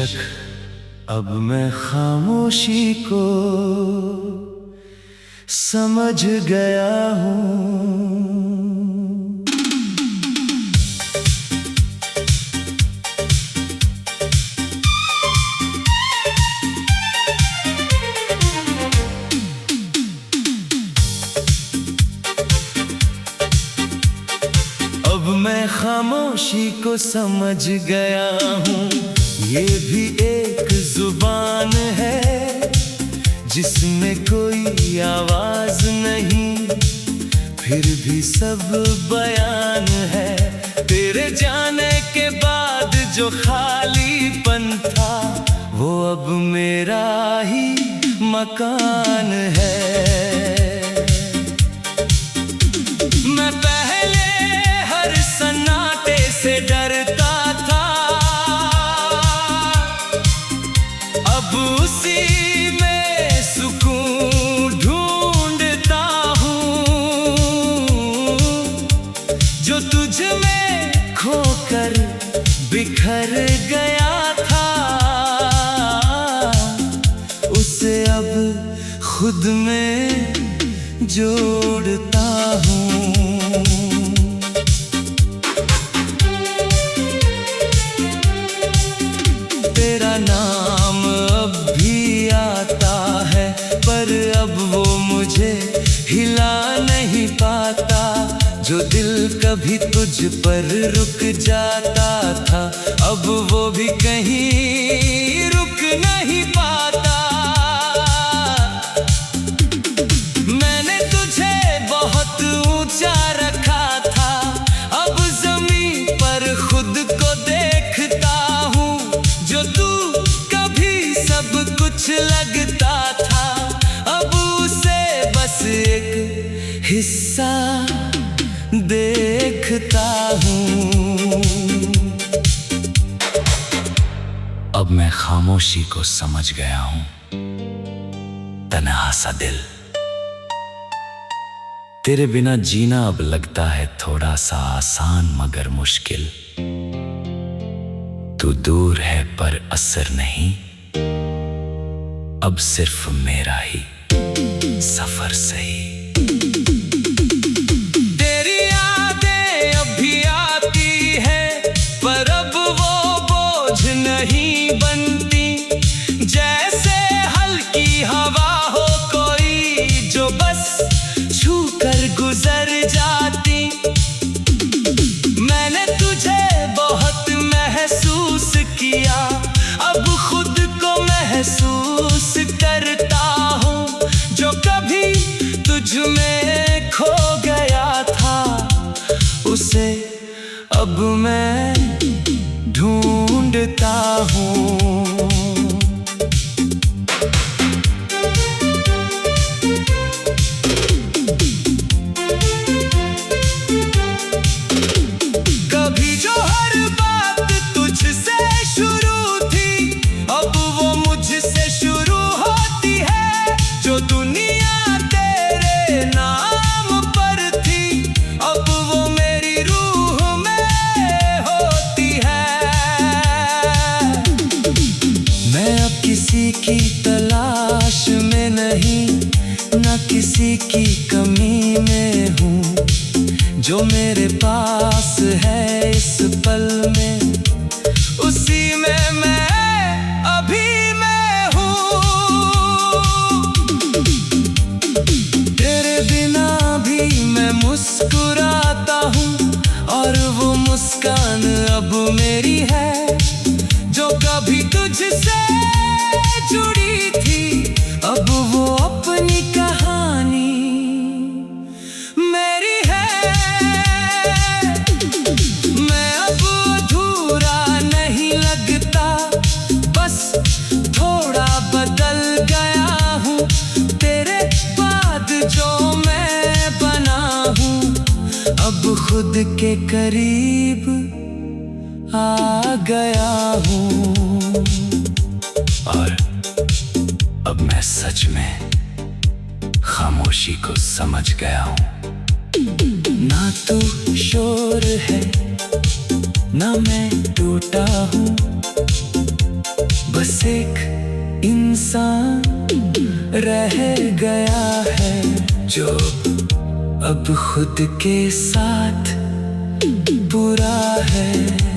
बेशक अब मैं खामोशी को समझ गया हूँ। अब मैं खामोशी को समझ गया हूँ। ये भी एक जुबान है जिसमें कोई आवाज नहीं, फिर भी सब बयान है। तेरे जाने के बाद जो खालीपन था वो अब मेरा ही मकान है। मैं पहले हर सन्नाटे से डरता था, अब उसी में सुकून ढूंढता हूँ। जो तुझ में खोकर बिखर गया था, उसे अब खुद में जोड़ता हूँ। तेरा नाम अब भी आता है, पर अब वो मुझे हिला नहीं पाता। जो दिल कभी तुझ पर रुक जाता था, अब वो भी कहीं रुक नहीं पाता। मैंने तुझे बहुत ऊंचा रखा था, अब जमीन पर खुद को देखता हूँ। जो तू कभी सब कुछ लगता था, अब उसे बस एक हिस्सा देखता हूँ। अब मैं खामोशी को समझ गया हूँ। तन्हा सा दिल, तेरे बिना जीना अब लगता है थोड़ा सा आसान मगर मुश्किल। तू दूर है पर असर नहीं, अब सिर्फ मेरा ही सफर सही। तेरी यादें अभी आती है, पर अब वो बोझ नहीं बनती। जैसे हल्की हवा हो कोई जो बस छू कर गुजर जाती। मैंने तुझे बहुत महसूस किया, अब खुद को महसूस करता हूँ। जो कभी तुझ में खो गया था, उसे अब मैं ढूंढता हूँ। कभी जो हर बात तुझसे शुरू थी, अब वो मुझसे शुरू होती है। जो दुनिया तेरे नाम पर थी, अब वो मेरी रूह में होती है। मैं अब किसी की तलाश में नहीं, न किसी की कमी में हूँ। जो मेरे पास है इस पल में, उसी में मैं अभी मैं हूँ। तेरे बिना भी मैं मुस्कुराता हूँ, और वो मुस्कान अब मेरी है। जो कभी तुझसे जुड़ी थी, अब वो अपनी कहानी मेरी है। मैं अब अधूरा नहीं लगता, बस थोड़ा बदल गया हूँ। तेरे बाद जो मैं बना हूँ, अब खुद के करीब आ गया हूँ। और अब मैं सच में खामोशी को समझ गया हूँ। ना तू शोर है, ना मैं टूटा हूँ। बस एक इंसान रह गया है जो अब खुद के साथ बुरा है।